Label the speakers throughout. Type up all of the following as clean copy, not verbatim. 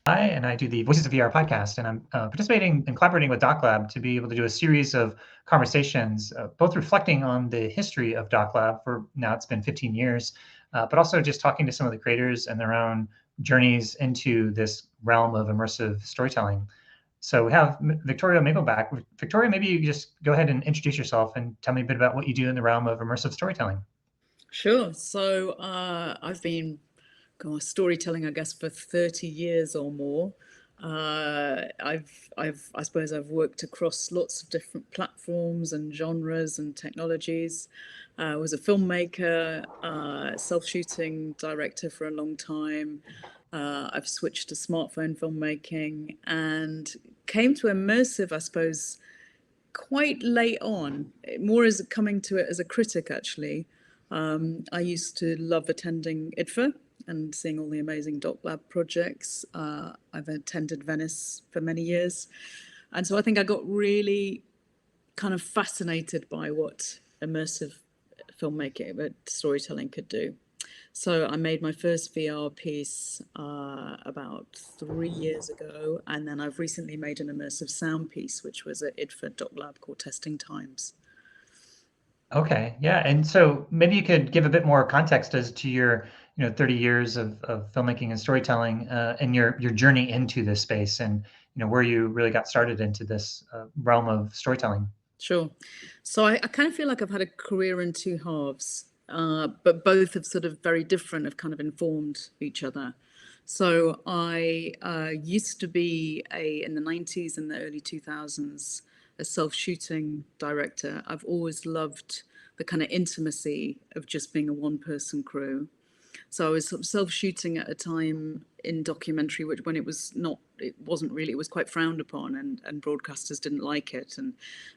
Speaker 1: And I do the Voices of VR podcast, and I'm participating and collaborating with DocLab to be able to do a series of conversations, both reflecting on the history of DocLab for now it's been 15 years, but also just talking to some of the creators and their own journeys into this realm of immersive storytelling. So we have Victoria Mapplebeck. Victoria, maybe you just go ahead and introduce yourself and tell me a bit about what you do in the realm of immersive storytelling.
Speaker 2: Sure. So I've been storytelling, I guess, for 30 years or more. I suppose I've worked across lots of different platforms and genres and technologies. I was a filmmaker, self-shooting director for a long time. I've switched to smartphone filmmaking and came to immersive, I suppose, quite late on, more as coming to it as a critic, actually. I used to love attending IDFA and seeing all the amazing DocLab projects. I've attended Venice for many years. And so I think I got really kind of fascinated by what immersive filmmaking, but storytelling could do. So I made my first VR piece about 3 years ago, and then I've recently made an immersive sound piece, which was at IDFA DocLab called Testing Times.
Speaker 1: Okay, yeah, and so maybe you could give a bit more context as to your, 30 years of filmmaking and storytelling, and your journey into this space, and where you really got started into this realm of storytelling.
Speaker 2: Sure. So I kind of feel like I've had a career in two halves, but both have sort of very different, have kind of informed each other. So I used to be in the 90s and the early 2000s, a self-shooting director. I've always loved the kind of intimacy of just being a one-person crew. So I was sort of self-shooting at a time in documentary, which when it wasn't really, it was quite frowned upon, and broadcasters didn't like it and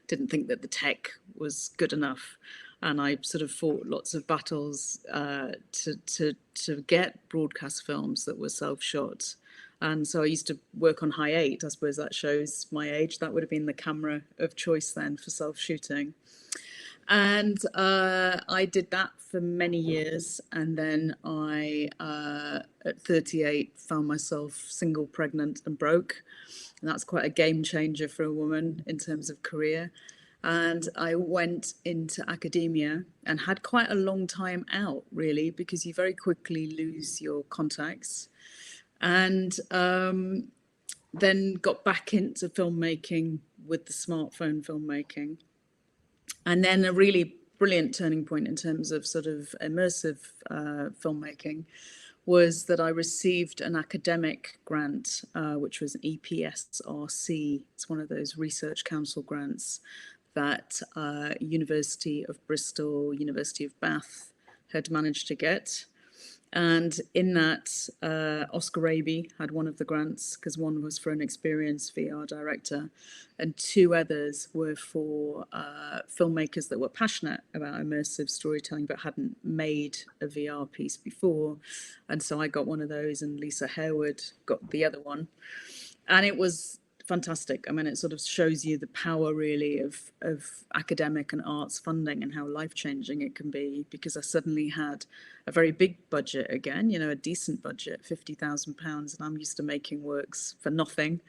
Speaker 2: didn't think that the tech was good enough. And I sort of fought lots of battles to get broadcast films that were self-shot. And so I used to work on High 8. I suppose that shows my age. That would have been the camera of choice then for self-shooting. And I did that for many years. And then I, at 38, found myself single, pregnant and broke. And that's quite a game changer for a woman in terms of career. And I went into academia and had quite a long time out, really, because you very quickly lose your contacts. And then got back into filmmaking with the smartphone filmmaking. And then a really brilliant turning point in terms of sort of immersive filmmaking was that I received an academic grant, which was an EPSRC. It's one of those Research Council grants that University of Bristol, University of Bath had managed to get. And in that, Oscar Raby had one of the grants, because one was for an experienced VR director, and two others were for filmmakers that were passionate about immersive storytelling but hadn't made a VR piece before. And so I got one of those, and Lisa Harewood got the other one. And it was fantastic. I mean, it sort of shows you the power really of academic and arts funding and how life-changing it can be, because I suddenly had a very big budget again, a decent budget, £50,000, and I'm used to making works for nothing.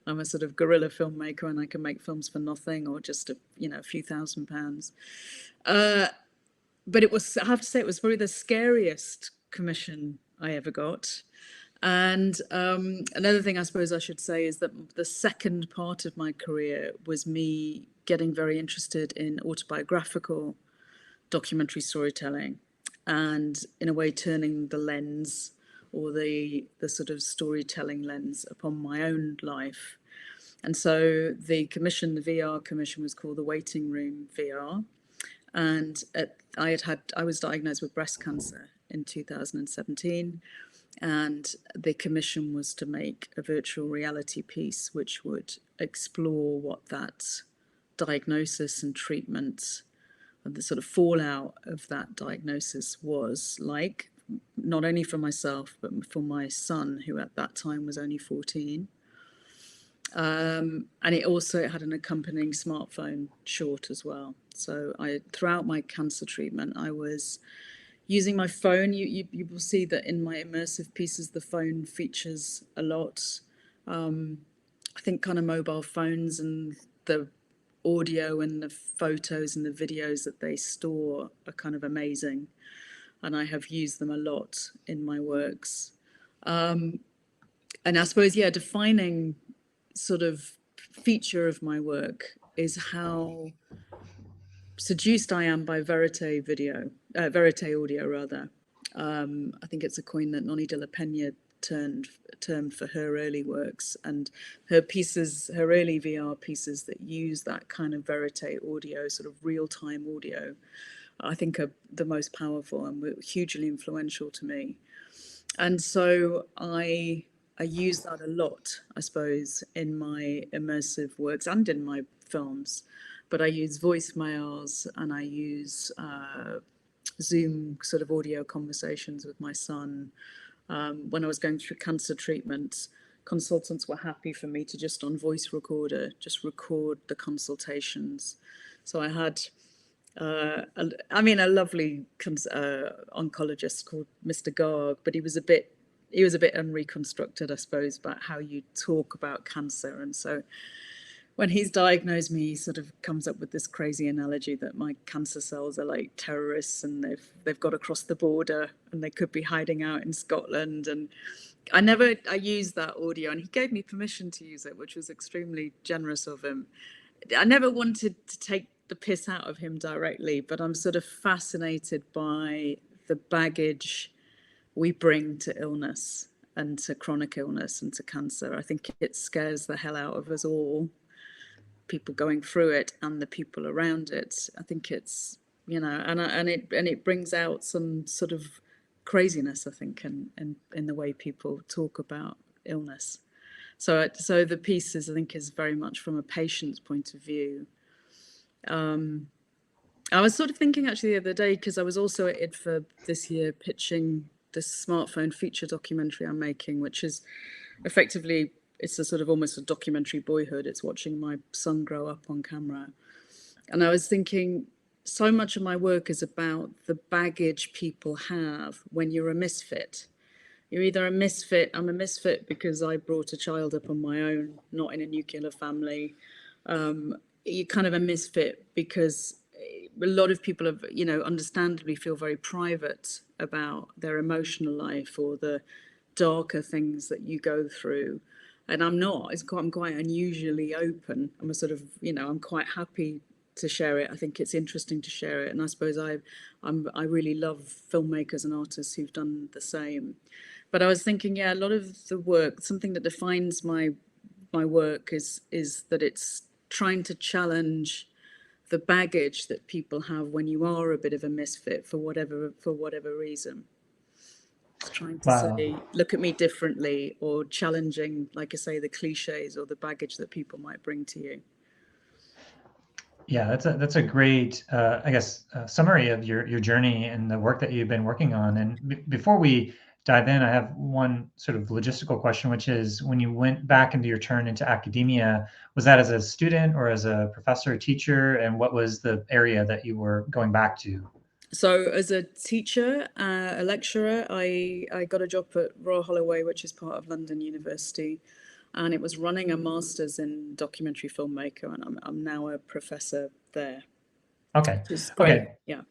Speaker 2: I'm a sort of guerrilla filmmaker, and I can make films for nothing or just a few £1,000s. But it was, I have to say, it was probably the scariest commission I ever got. And another thing I suppose I should say is that the second part of my career was me getting very interested in autobiographical documentary storytelling, and in a way turning the lens, or the sort of storytelling lens, upon my own life. And so the VR commission was called the Waiting Room VR. And I was diagnosed with breast cancer in 2017. And the commission was to make a virtual reality piece which would explore what that diagnosis and treatment and the sort of fallout of that diagnosis was like, not only for myself, but for my son, who at that time was only 14. And it had an accompanying smartphone short as well. So throughout my cancer treatment, I was using my phone. You will see that in my immersive pieces, the phone features a lot. I think kind of mobile phones and the audio and the photos and the videos that they store are kind of amazing. And I have used them a lot in my works. And I suppose, yeah, defining sort of feature of my work is how seduced I am by verite audio rather. I think it's a coin that Noni de la Pena termed for her early works, and her pieces, her early VR pieces that use that kind of verite audio, sort of real-time audio, I think are the most powerful and were hugely influential to me. And so I use that a lot, I suppose, in my immersive works and in my films. But I use voicemails and I use Zoom sort of audio conversations with my son. When I was going through cancer treatment, consultants were happy for me to just on voice recorder, just record the consultations. So I had, a lovely oncologist called Mr. Garg, but he was a bit unreconstructed, I suppose, about how you talk about cancer. And so when he's diagnosed me, he sort of comes up with this crazy analogy that my cancer cells are like terrorists and they've got across the border and they could be hiding out in Scotland. And I used that audio, and he gave me permission to use it, which was extremely generous of him. I never wanted to take the piss out of him directly, but I'm sort of fascinated by the baggage we bring to illness and to chronic illness and to cancer. I think it scares the hell out of us all, people going through it and the people around it. I think it's, and it brings out some sort of craziness, I think, in the way people talk about illness. So the pieces, I think, is very much from a patient's point of view. I was sort of thinking actually the other day, because I was also at IDFA this year pitching this smartphone feature documentary I'm making, which is effectively, it's a sort of almost a documentary boyhood. It's watching my son grow up on camera. And I was thinking, so much of my work is about the baggage people have when you're a misfit. You're either a misfit, I'm a misfit because I brought a child up on my own, not in a nuclear family. You're kind of a misfit because a lot of people have, understandably feel very private about their emotional life or the darker things that you go through. And I'm not. I'm quite unusually open. I'm a sort of, I'm quite happy to share it. I think it's interesting to share it. And I suppose I really love filmmakers and artists who've done the same. But I was thinking, a lot of the work, something that defines my work is that it's trying to challenge the baggage that people have when you are a bit of a misfit for whatever reason. It's trying to say, look at me differently, or challenging, like I say, the cliches or the baggage that people might bring to you.
Speaker 1: Yeah, that's a great, summary of your journey and the work that you've been working on. And before we dive in, I have one sort of logistical question, which is, when you went back into your turn into academia, was that as a student or as a professor or teacher? And what was the area that you were going back to?
Speaker 2: So as a teacher, a lecturer, I got a job at Royal Holloway, which is part of London University. And it was running a master's in documentary filmmaker, and I'm now a professor there.
Speaker 1: Okay.
Speaker 2: Which is great.
Speaker 1: Okay.
Speaker 2: Yeah.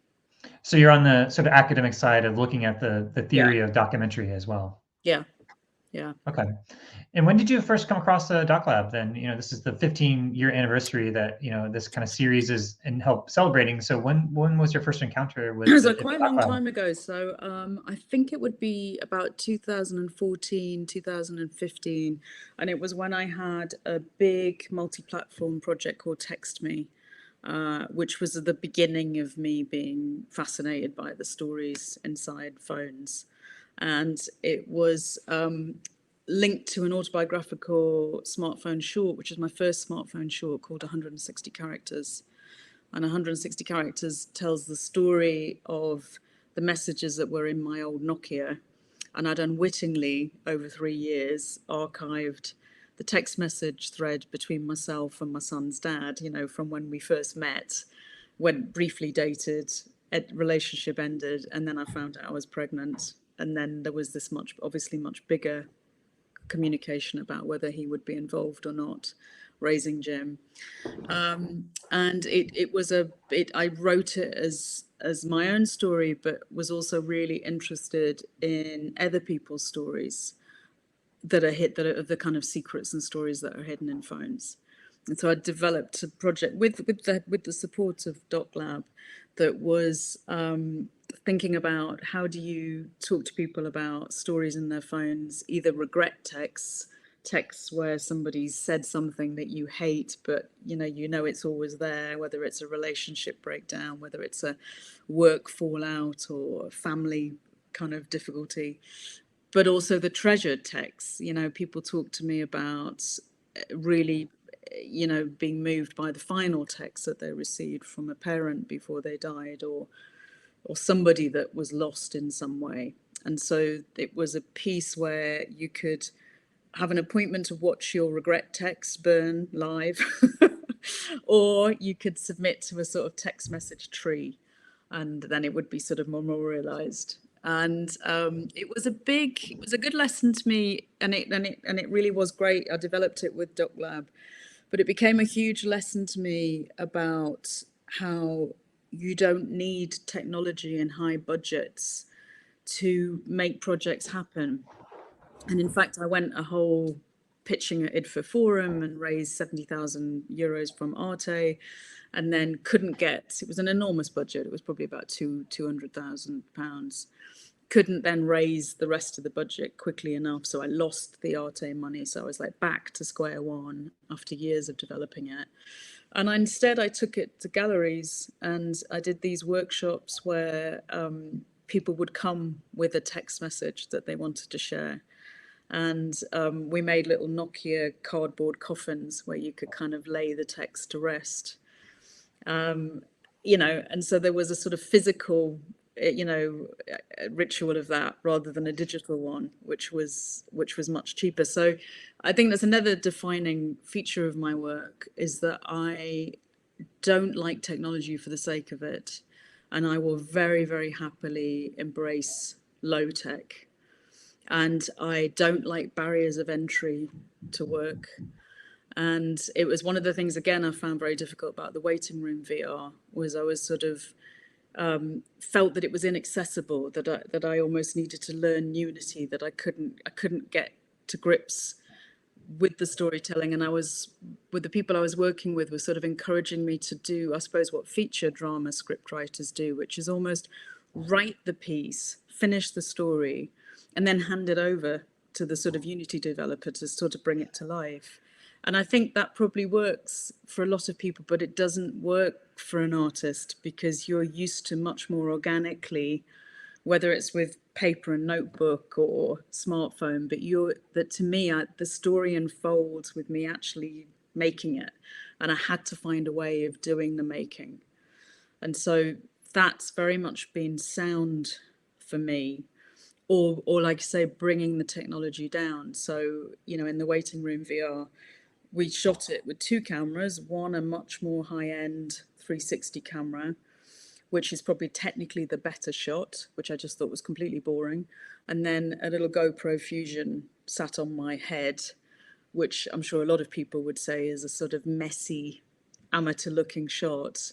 Speaker 1: So you're on the sort of academic side of looking at the theory of documentary as well.
Speaker 2: Yeah. Yeah.
Speaker 1: Okay. And when did you first come across the DocLab then? This is the 15-year anniversary that, this kind of series is and help celebrating. So when was your first encounter with
Speaker 2: so quite a long time ago. So I think it would be about 2014, 2015. And it was when I had a big multi-platform project called Text Me, which was the beginning of me being fascinated by the stories inside phones. And it was linked to an autobiographical smartphone short, which is my first smartphone short, called 160 Characters. And 160 Characters tells the story of the messages that were in my old Nokia. And I'd unwittingly, over 3 years, archived the text message thread between myself and my son's dad, from when we first met, went briefly dated, relationship ended, and then I found out I was pregnant. And then there was this much bigger communication about whether he would be involved or not, raising Jim. And I wrote it as my own story, but was also really interested in other people's stories that are the kind of secrets and stories that are hidden in phones. And so I developed a project with the support of DocLab that was thinking about how do you talk to people about stories in their phones, either regret texts where somebody said something that you hate, but you know it's always there, whether it's a relationship breakdown, whether it's a work fallout or a family kind of difficulty, but also the treasured texts. People talk to me about really being moved by the final text that they received from a parent before they died, or somebody that was lost in some way. And so it was a piece where you could have an appointment to watch your regret text burn live, or you could submit to a sort of text message tree, and then it would be sort of memorialized. And it was a good lesson to me, and it really was great. I developed it with DocLab, but it became a huge lesson to me about how you don't need technology and high budgets to make projects happen. And in fact, I went a whole pitching at IDFA Forum and raised 70,000 euros from Arte, and then couldn't get, it was an enormous budget. It was probably about £200,000. Couldn't then raise the rest of the budget quickly enough. So I lost the Arte money. So I was like back to square one after years of developing it. And instead I took it to galleries, and I did these workshops where people would come with a text message that they wanted to share. And we made little Nokia cardboard coffins where you could kind of lay the text to rest. And so there was a sort of physical, ritual of that rather than a digital one, which was much cheaper. So I think that's another defining feature of my work, is that I don't like technology for the sake of it. And I will very, very happily embrace low tech. And I don't like barriers of entry to work. And it was one of the things, again, I found very difficult about the waiting room VR, was I was sort of felt that it was inaccessible, that I almost needed to learn Unity, that I couldn't get to grips with the storytelling. And I was, with the people I was working with, were sort of encouraging me to do, I suppose, what feature drama scriptwriters do, which is almost write the piece, finish the story, and then hand it over to the sort of Unity developer to sort of bring it to life. And I think that probably works for a lot of people, but it doesn't work for an artist, because you're used to much more organically, whether it's with paper and notebook or smartphone, but to me, the story unfolds with me actually making it. And I had to find a way of doing the making. And so that's very much been sound for me. Or like I say, bringing the technology down. So, in the waiting room VR, we shot it with two cameras, one a much more high-end 360 camera, which is probably technically the better shot, which I just thought was completely boring. And then a little GoPro Fusion sat on my head, which I'm sure a lot of people would say is a sort of messy, amateur-looking shot.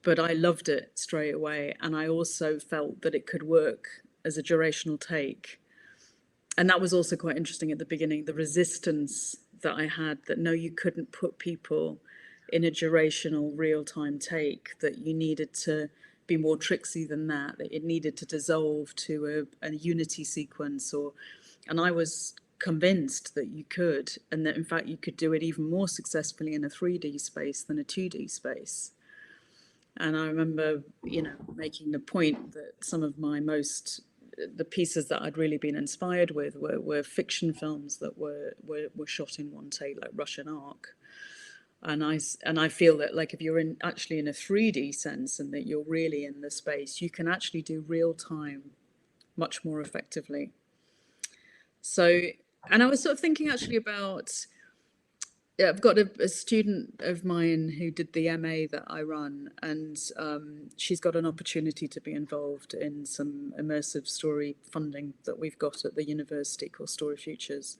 Speaker 2: But I loved it straight away. And I also felt that it could work as a durational take. And that was also quite interesting at the beginning, the resistance that I had, that no, you couldn't put people in a durational real-time take, that you needed to be more tricksy than that it needed to dissolve to a Unity sequence, and I was convinced that you could, and that in fact you could do it even more successfully in a 3D space than a 2D space. And I remember, making the point that some of the pieces that I'd really been inspired with were fiction films that were shot in one take, like Russian Ark. And I feel that, like, if you're actually in a 3D sense, and that you're really in the space, you can actually do real time much more effectively. So, and I was sort of thinking actually about, I've got a student of mine who did the MA that I run, and she's got an opportunity to be involved in some immersive story funding that we've got at the university called Story Futures.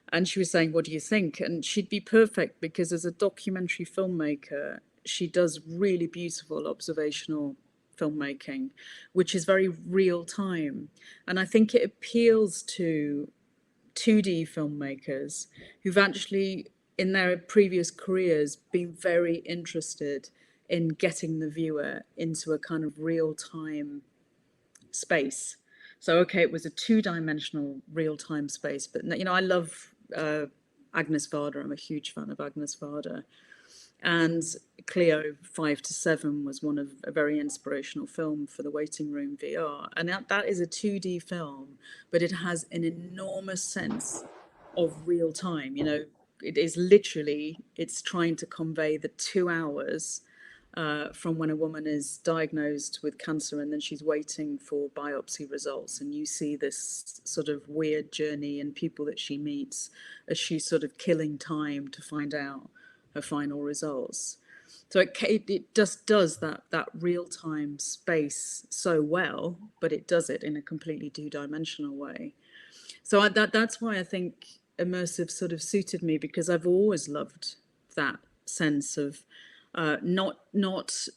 Speaker 2: And she was saying, what do you think? And she'd be perfect because as a documentary filmmaker, she does really beautiful observational filmmaking, which is very real time. And I think it appeals to 2D filmmakers who've actually, in their previous careers, been very interested in getting the viewer into a kind of real time space. So, okay, it was a two-dimensional real-time space, but I love Agnes Varda. I'm a huge fan of Agnes Varda, and Cleo 5 to 7 was one of a very inspirational film for the waiting room VR, and that is a 2D film, but it has an enormous sense of real time. It is literally, it's trying to convey the 2 hours from when a woman is diagnosed with cancer and then she's waiting for biopsy results, and you see this sort of weird journey and people that she meets as she's sort of killing time to find out her final results. So it just does that real-time space so well, but it does it in a completely two-dimensional way. So that's why I think immersive sort of suited me, because I've always loved that sense of not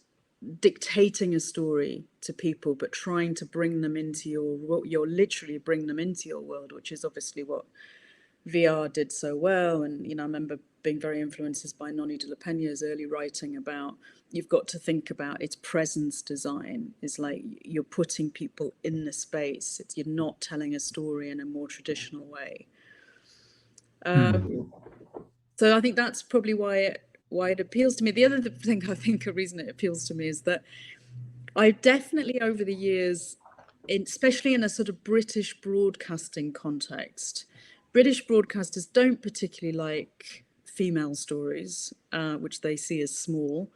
Speaker 2: dictating a story to people, but trying to bring them into your literally bring them into your world, which is obviously what VR did so well. And I remember being very influenced by Noni de la Peña's early writing about, you've got to think about its presence design. It's like you're putting people in the space. You're not telling a story in a more traditional way. So I think that's probably why it appeals to me. The other thing, I think a reason it appeals to me is that I've definitely over the years, especially in a sort of British broadcasting context, British broadcasters don't particularly like female stories, which they see as small.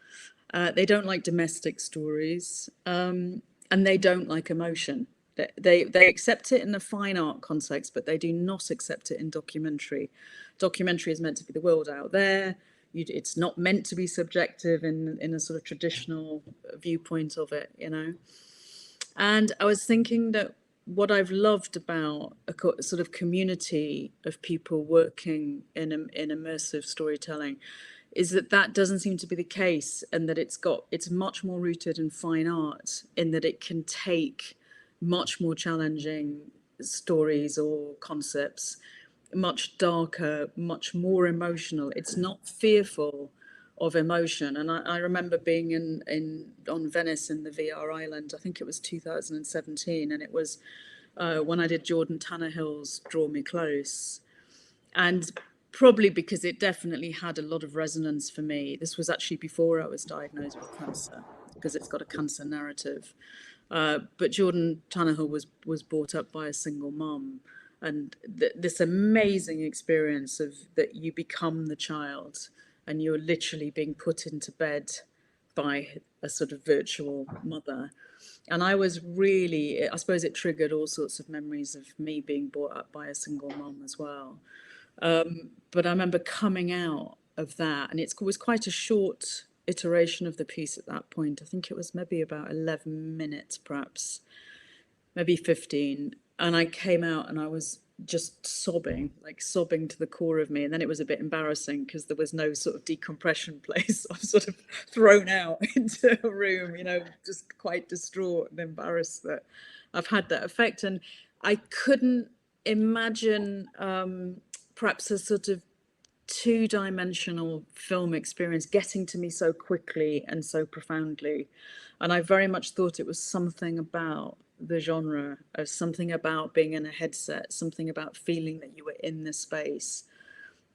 Speaker 2: They don't like domestic stories, and they don't like emotion. They accept it in the fine art context, but they do not accept it in documentary. Documentary is meant to be the world out there. It's not meant to be subjective in a sort of traditional viewpoint of it, And I was thinking that what I've loved about a sort of community of people working in immersive storytelling is that doesn't seem to be the case, and that it's much more rooted in fine art, in that it can take much more challenging stories or concepts, much darker, much more emotional. It's not fearful of emotion. And I remember being on Venice in the VR island, I think it was 2017, and it was when I did Jordan Tannehill's Draw Me Close. And probably because it definitely had a lot of resonance for me. This was actually before I was diagnosed with cancer, because it's got a cancer narrative. But Jordan Tannehill was brought up by a single mum, and this amazing experience of that you become the child and you're literally being put into bed by a sort of virtual mother. And I suppose it triggered all sorts of memories of me being brought up by a single mom as well. But I remember coming out of that, and it was quite a short iteration of the piece at that point. I think it was maybe about 11 minutes, perhaps, maybe 15. And I came out and I was just sobbing to the core of me. And then it was a bit embarrassing because there was no sort of decompression place. I was sort of thrown out into a room, just quite distraught and embarrassed that I've had that effect. And I couldn't imagine perhaps a sort of two-dimensional film experience getting to me so quickly and so profoundly. And I very much thought it was something about the genre, of something about being in a headset, something about feeling that you were in the space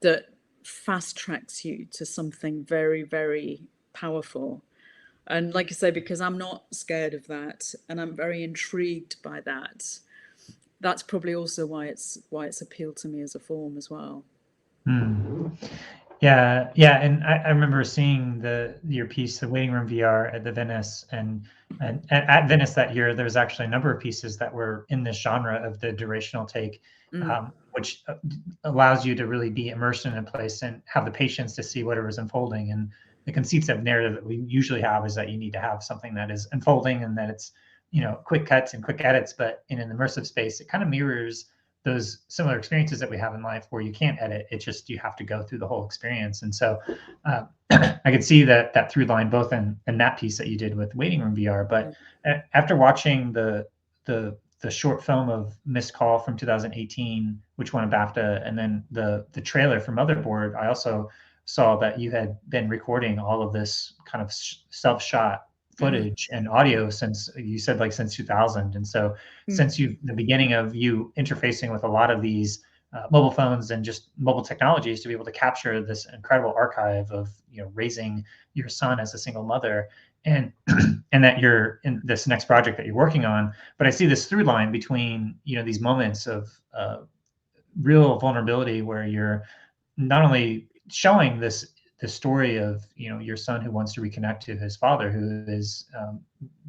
Speaker 2: that fast tracks you to something very, very powerful. And like I say, because I'm not scared of that and I'm very intrigued by that, that's probably also why it's appealed to me as a form as well.
Speaker 1: Yeah, and I remember seeing your piece, the Waiting Room VR, at the Venice, and at Venice that year, there was actually a number of pieces that were in this genre of the durational take, which allows you to really be immersed in a place and have the patience to see whatever is unfolding. And the conceits of narrative that we usually have is that you need to have something that is unfolding and that it's quick cuts and quick edits. But in an immersive space, it kind of mirrors those similar experiences that we have in life where you can't edit. It's just, you have to go through the whole experience. And so I could see that through line both in that piece that you did with Waiting Room VR. But after watching the short film of Missed Call from 2018, which won a BAFTA, and then the trailer for Motherboard, I also saw that you had been recording all of this kind of self-shot footage and audio since, you said, like since 2000. And so since the beginning of you interfacing with a lot of these mobile phones and just mobile technologies to be able to capture this incredible archive of, you know, raising your son as a single mother, and and that you're in this next project that you're working on. But I see this through line between, you know, these moments of real vulnerability where you're not only showing this story of, you know, your son who wants to reconnect to his father, who is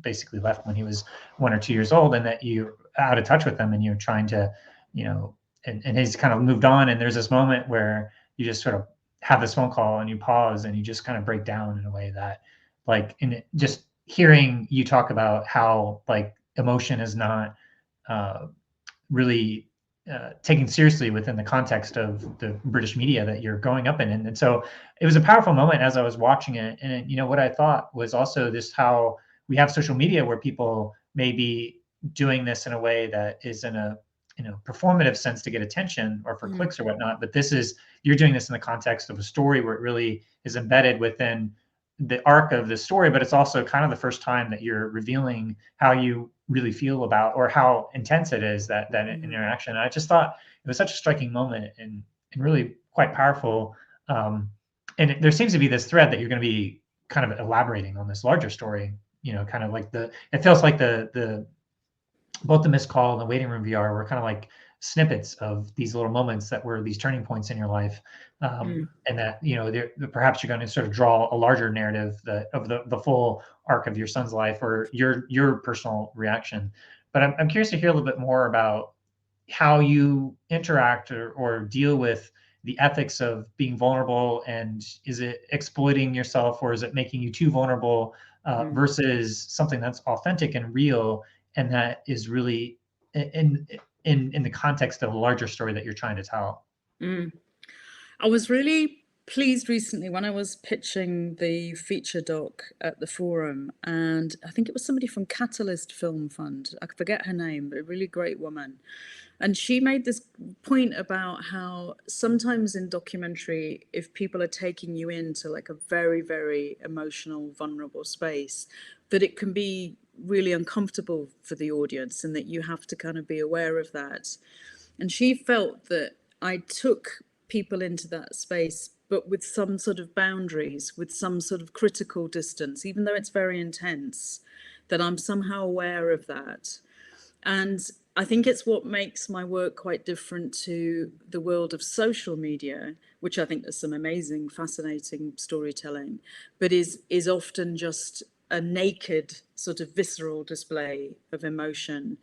Speaker 1: basically left when he was 1 or 2 years old, and that you're out of touch with them and you're trying to, you know, and he's kind of moved on. And there's this moment where you just sort of have this phone call and you pause and you just kind of break down in a way that, like, in just hearing you talk about how, like, emotion is not really taken seriously within the context of the British media that you're growing up in. And so it was a powerful moment as I was watching it. And, you know, what I thought was also this, how we have social media where people may be doing this in a way that is in a, you know, performative sense to get attention or for clicks or whatnot. But this is, you're doing this in the context of a story where it really is embedded within the arc of the story, but it's also kind of the first time that you're revealing how you really feel about, or how intense it is, that interaction. And I just thought it was such a striking moment and really quite powerful. And there seems to be this thread that you're going to be kind of elaborating on this larger story, you know, kind of like it feels like the both the Missed Call and the Waiting Room VR were kind of like snippets of these little moments that were these turning points in your life. And that, you know, perhaps you're going to sort of draw a larger narrative of the full arc of your son's life, or your personal reaction. But I'm curious to hear a little bit more about how you interact or deal with the ethics of being vulnerable, and is it exploiting yourself, or is it making you too vulnerable, versus something that's authentic and real, and that is really in the context of a larger story that you're trying to tell.
Speaker 2: I was really pleased recently when I was pitching the feature doc at the forum, and I think it was somebody from Catalyst Film Fund, I forget her name, but a really great woman. And she made this point about how sometimes in documentary, if people are taking you into like a very, very emotional, vulnerable space, that it can be really uncomfortable for the audience, and that you have to kind of be aware of that. And she felt that I took people into that space, but with some sort of boundaries, with some sort of critical distance, even though it's very intense, that I'm somehow aware of that. And I think it's what makes my work quite different to the world of social media, which I think there's some amazing, fascinating storytelling, but is often just a naked sort of visceral display of emotion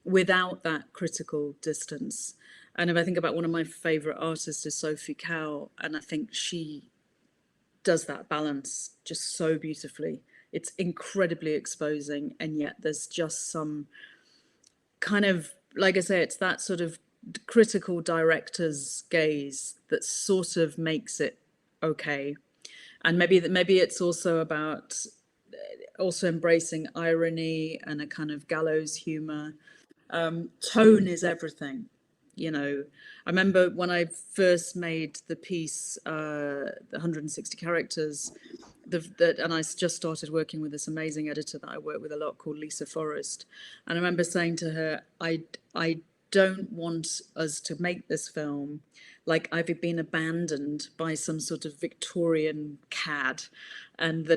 Speaker 2: without that critical distance. And if I think about one of my favorite artists is Sophie Cow, and I think she does that balance just so beautifully. It's incredibly exposing, and yet there's just some kind of, like I say, it's that sort of critical director's gaze that sort of makes it okay. And maybe it's also about also embracing irony and a kind of gallows humor. Tone is everything. You know, I remember when I first made the piece, the 160 characters, and I just started working with this amazing editor that I work with a lot called Lisa Forrest. And I remember saying to her, I don't want us to make this film like I've been abandoned by some sort of Victorian cad, and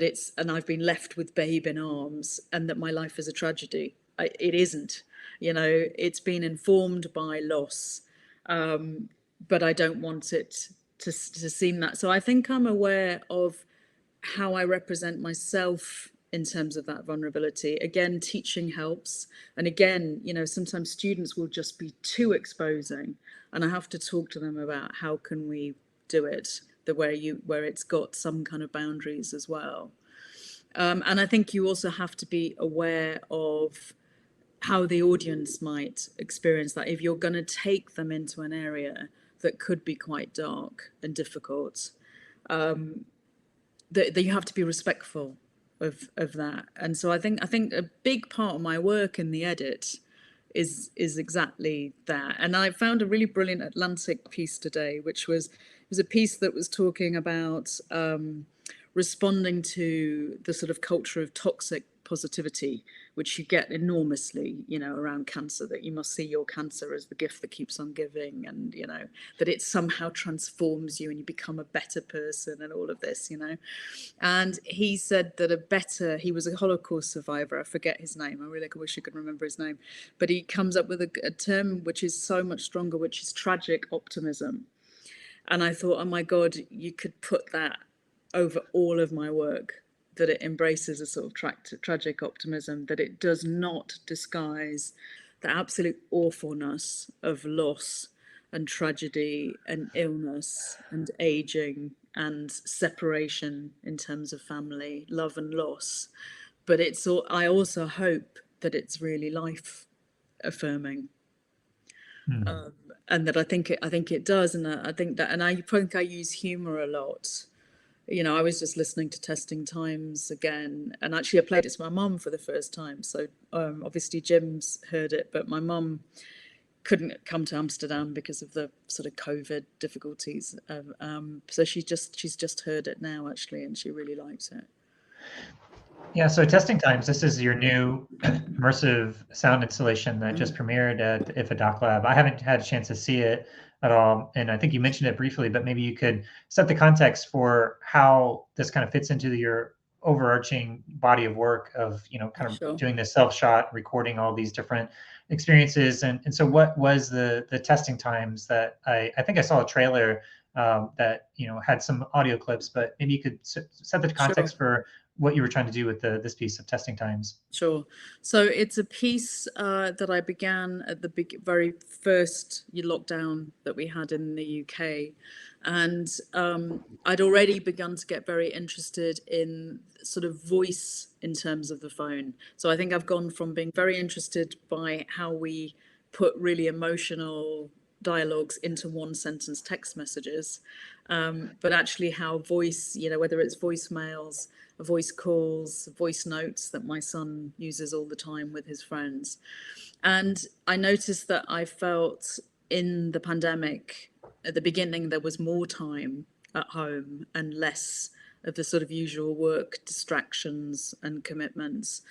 Speaker 2: I've been left with babe in arms, and that my life is a tragedy. It isn't. You know, it's been informed by loss, but I don't want it to seem that. So I think I'm aware of how I represent myself in terms of that vulnerability. Again, teaching helps. And again, you know, sometimes students will just be too exposing, and I have to talk to them about how can we do it where it's got some kind of boundaries as well. And I think you also have to be aware of how the audience might experience that if you're going to take them into an area that could be quite dark and difficult, that you have to be respectful of that. And so I think a big part of my work in the edit is exactly that. And I found a really brilliant Atlantic piece today, which was a piece that was talking about responding to the sort of culture of toxic positivity, which you get enormously, you know, around cancer, that you must see your cancer as the gift that keeps on giving, and, you know, that it somehow transforms you and you become a better person and all of this, you know. And he said that he was a Holocaust survivor, I forget his name, I really wish I could remember his name, but he comes up with a term which is so much stronger, which is tragic optimism. And I thought, oh my God, you could put that over all of my work, that it embraces a sort of tragic optimism, that it does not disguise the absolute awfulness of loss and tragedy and illness and aging and separation in terms of family, love and loss. But I also hope that it's really life affirming. And that I think it does, and I think I use humor a lot. You know, I was just listening to Testing Times again, and actually I played it to my mum for the first time. So obviously Jim's heard it, but my mum couldn't come to Amsterdam because of the sort of COVID difficulties. So she's just heard it now, actually, and she really likes it.
Speaker 1: Yeah, so Testing Times, this is your new immersive sound installation that just premiered at the IDFA DocLab. I haven't had a chance to see it at all, and I think you mentioned it briefly, but maybe you could set the context for how this kind of fits into your overarching body of work of, you know, kind of doing this self-shot, recording all these different experiences. And so what was the Testing Times that I think I saw a trailer that, you know, had some audio clips, but maybe you could set the context for what you were trying to do with this piece of Testing Times.
Speaker 2: Sure. So it's a piece that I began at the very first lockdown that we had in the UK. And I'd already begun to get very interested in sort of voice in terms of the phone. So I think I've gone from being very interested by how we put really emotional dialogues into one sentence text messages, but actually how voice, you know, whether it's voicemails, voice calls, voice notes that my son uses all the time with his friends. And I noticed that I felt in the pandemic, at the beginning, there was more time at home and less of the sort of usual work distractions and commitments.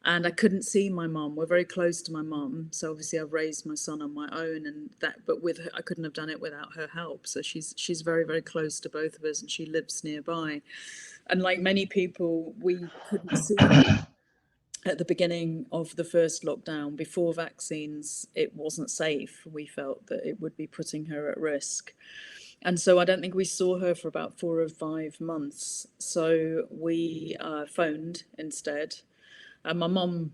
Speaker 2: And I couldn't see my mum. We're very close to my mum, so obviously I've raised my son on my own, and that. But with her, I couldn't have done it without her help. So she's very, very close to both of us, and she lives nearby. And like many people, we couldn't see her at the beginning of the first lockdown. Before vaccines, it wasn't safe. We felt that it would be putting her at risk. And so I don't think we saw her for about 4 or 5 months. So we phoned instead. And my mum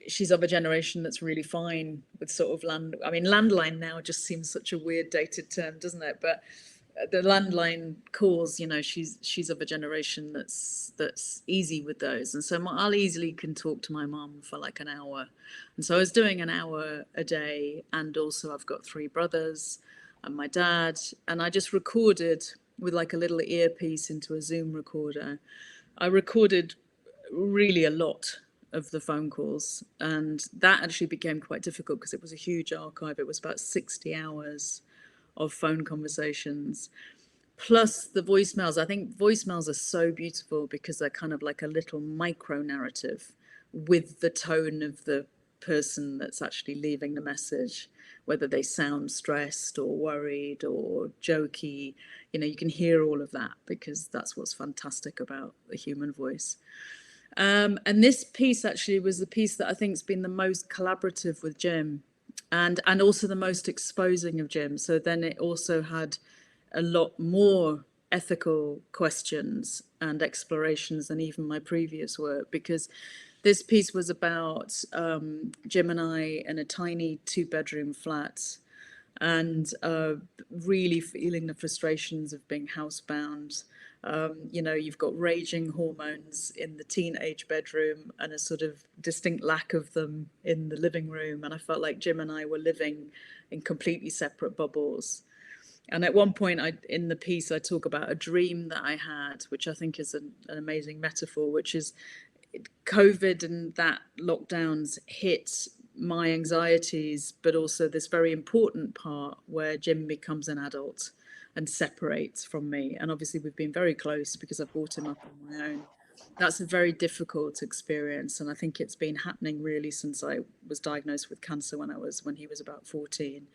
Speaker 2: she's of a generation that's really fine with sort of landline now just seems such a weird dated term, doesn't it? But the landline calls, you know, she's of a generation that's easy with those. And so I'll easily can talk to my mum for like an hour. And so I was doing an hour a day. And also I've got 3 brothers and my dad. And I just recorded with like a little earpiece into a Zoom recorder. I recorded really a lot of the phone calls, and that actually became quite difficult because it was a huge archive. It was about 60 hours of phone conversations plus the voicemails. I think voicemails are so beautiful because they're kind of like a little micro narrative with the tone of the person that's actually leaving the message, whether they sound stressed or worried or jokey. You know, you can hear all of that because that's what's fantastic about the human voice. And this piece actually was the piece that I think has been the most collaborative with Jim, and also the most exposing of Jim. So then it also had a lot more ethical questions and explorations than even my previous work, because this piece was about Jim and I in a tiny 2-bedroom flat, and really feeling the frustrations of being housebound You've got raging hormones in the teenage bedroom and a sort of distinct lack of them in the living room. And I felt like Jim and I were living in completely separate bubbles. And at one point in the piece, I talk about a dream that I had, which I think is an amazing metaphor, which is COVID and that lockdowns hit my anxieties, but also this very important part where Jim becomes an adult and separates from me. And obviously we've been very close because I brought him up on my own. That's a very difficult experience. And I think it's been happening really since I was diagnosed with cancer when he was about 14.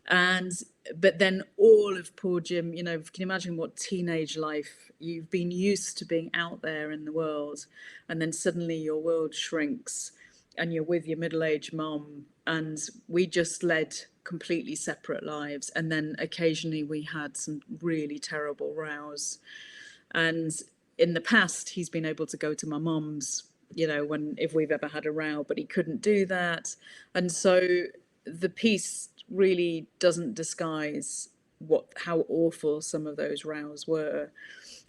Speaker 2: But then all of poor Jim, can you imagine what teenage life, you've been used to being out there in the world, and then suddenly your world shrinks and you're with your middle-aged mom, and we just led completely separate lives. And then occasionally we had some really terrible rows. And in the past, he's been able to go to my mom's, if we've ever had a row, but he couldn't do that. And so the piece really doesn't disguise how awful some of those rows were.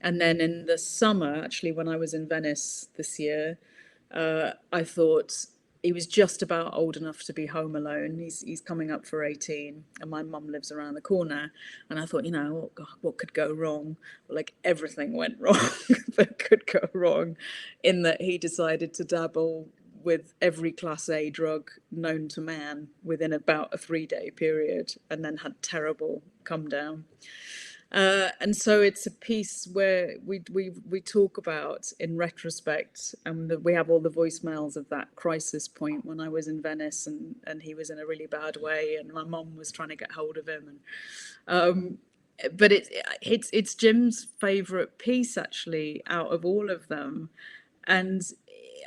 Speaker 2: And then in the summer, actually, when I was in Venice this year, I thought he was just about old enough to be home alone. He's coming up for 18, and my mum lives around the corner. And I thought, what could go wrong? Like everything went wrong that could go wrong, in that he decided to dabble with every class A drug known to man within about a 3-day period, and then had terrible come down. And so it's a piece where we talk about, in retrospect, that we have all the voicemails of that crisis point when I was in Venice and he was in a really bad way, and my mom was trying to get hold of him. But it's Jim's favourite piece, actually, out of all of them. And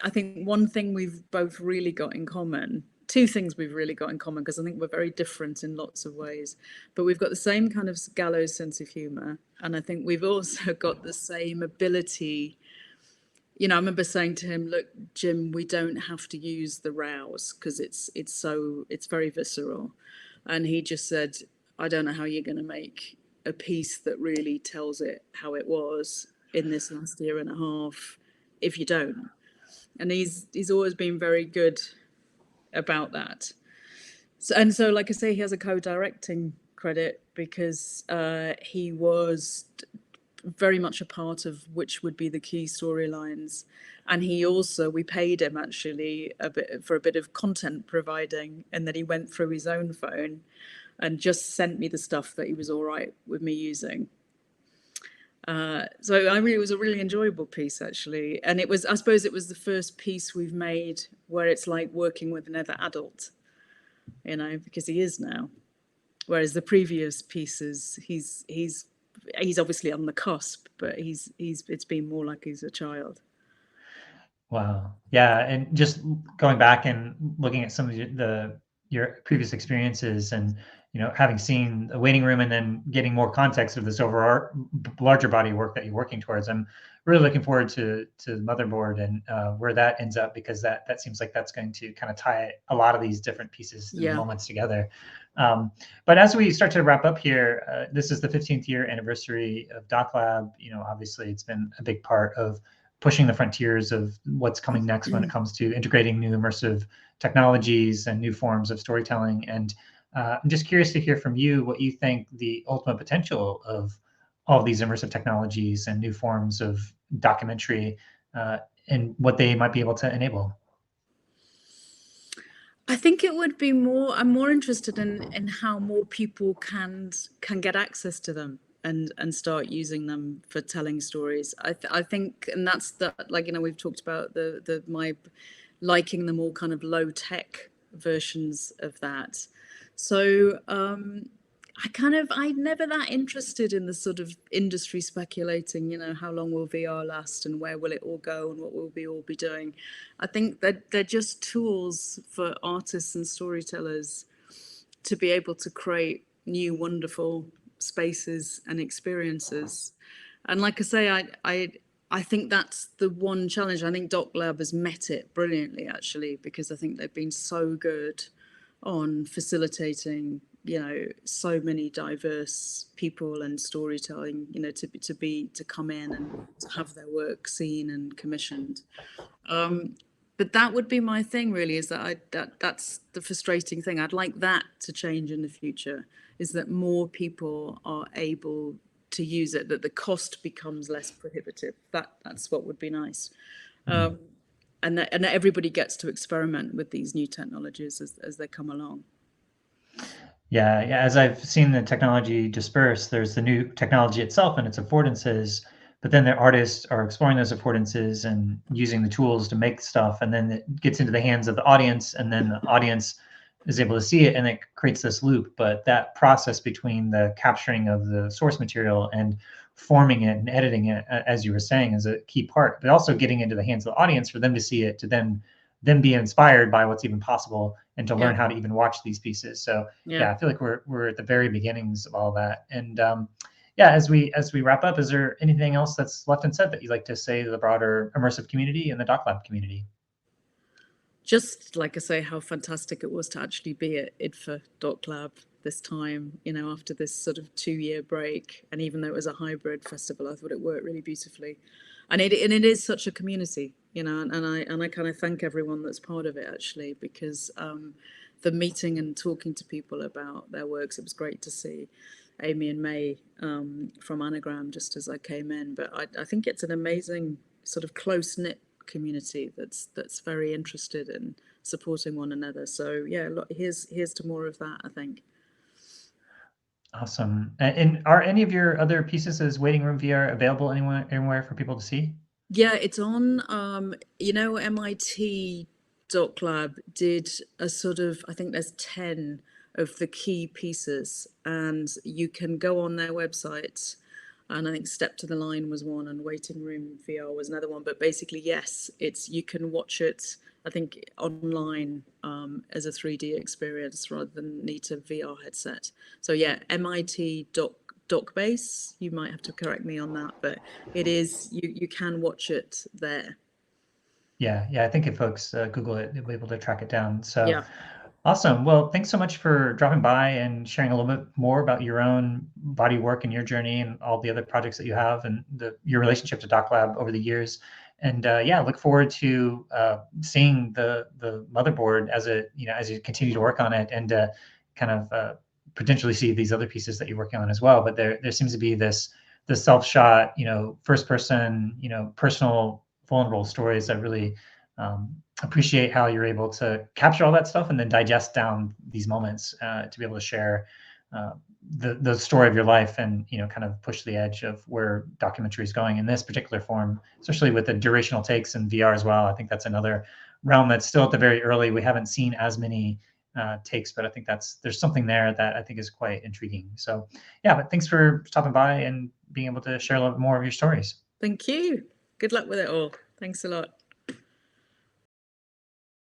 Speaker 2: I think one thing we've both really got in common, two things we've really got in common, because I think we're very different in lots of ways, but we've got the same kind of gallows sense of humour. And I think we've also got the same ability. I remember saying to him, look, Jim, we don't have to use the rows because it's very visceral. And he just said, I don't know how you're going to make a piece that really tells it how it was in this last year and a half if you don't. And he's always been very good about that. So, like I say, he has a co-directing credit because he was very much a part of which would be the key storylines. And we paid him actually for a bit of content providing, and that he went through his own phone and just sent me the stuff that he was all right with me using. So it was a really enjoyable piece, actually. And I suppose it was the first piece we've made where it's like working with another adult, because he is now. Whereas the previous pieces, he's obviously on the cusp, but it's been more like he's a child.
Speaker 1: Wow. Yeah. And just going back and looking at some of your previous experiences, and having seen the waiting room and then getting more context of this overall larger body of work that you're working towards, I'm really looking forward to Motherboard and where that ends up, because that seems like that's going to kind of tie a lot of these different pieces and moments together. But as we start to wrap up here, this is the 15th year anniversary of DocLab. Obviously it's been a big part of pushing the frontiers of what's coming next when it comes to integrating new immersive technologies and new forms of storytelling. And I'm just curious to hear from you what you think the ultimate potential of all of these immersive technologies and new forms of documentary and what they might be able to enable.
Speaker 2: I think it would be I'm more interested in how more people can get access to them and start using them for telling stories. I think, and that's we've talked about my liking the more kind of low tech versions of that. So I'm never that interested in the sort of industry speculating, how long will VR last and where will it all go and what will we all be doing. I think that they're just tools for artists and storytellers to be able to create new, wonderful spaces and experiences. And like I say, I think that's the one challenge. I think DocLab has met it brilliantly, actually, because I think they've been so good on facilitating so many diverse people and storytelling, to come in and to have their work seen and commissioned. But that would be my thing, really, is that's the frustrating thing. I'd like that to change in the future, is that more people are able to use it, that the cost becomes less prohibitive. That's what would be nice. And that everybody gets to experiment with these new technologies as they come along.
Speaker 1: Yeah, as I've seen the technology disperse, there's the new technology itself and its affordances, but then the artists are exploring those affordances and using the tools to make stuff, and then it gets into the hands of the audience, and then the audience is able to see it, and it creates this loop. But that process between the capturing of the source material and forming it and editing it, as you were saying, is a key part, but also getting into the hands of the audience for them to see it, to then be inspired by what's even possible and to learn how to even watch these pieces. So yeah, I feel like we're at the very beginnings of all that. And as we wrap up, is there anything else that's left unsaid that you'd like to say to the broader immersive community and the DocLab community?
Speaker 2: Just like I say, how fantastic it was to actually be at IDFA DocLab this time, after this sort of 2-year break. And even though it was a hybrid festival, I thought it worked really beautifully. And it is such a community, and I kind of thank everyone that's part of it, actually, because the meeting and talking to people about their works, it was great to see Amy and May from Anagram just as I came in. But I think it's an amazing sort of close-knit community that's very interested in supporting one another. So yeah, here's to more of that, I think.
Speaker 1: Awesome. And are any of your other pieces as Waiting Room VR available anywhere for people to see?
Speaker 2: Yeah, it's on, MIT DocLab did a sort of, I think there's 10 of the key pieces, and you can go on their website, and I think Step to the Line was one and Waiting Room VR was another one. But basically, yes, you can watch it, I think, online as a 3D experience rather than need a VR headset. So yeah, MIT DocBase, you might have to correct me on that, but it is, you can watch it there.
Speaker 1: Yeah, I think if folks Google it, they'll be able to track it down. So
Speaker 2: Yeah.
Speaker 1: awesome. Well, thanks so much for dropping by and sharing a little bit more about your own body work and your journey and all the other projects that you have and your relationship to DocLab over the years. And look forward to seeing the motherboard as you continue to work on it, and kind of potentially see these other pieces that you're working on as well. But there seems to be this self-shot, first person, personal vulnerable stories that really appreciate how you're able to capture all that stuff and then digest down these moments to be able to share the story of your life, and kind of push the edge of where documentary is going in this particular form, especially with the durational takes in VR as well. I think that's another realm that's still at the very early. We haven't seen as many takes, but I think there's something there that I think is quite intriguing. So yeah, but thanks for stopping by and being able to share a little bit more of your stories.
Speaker 2: Thank you. Good luck with it all. Thanks a lot.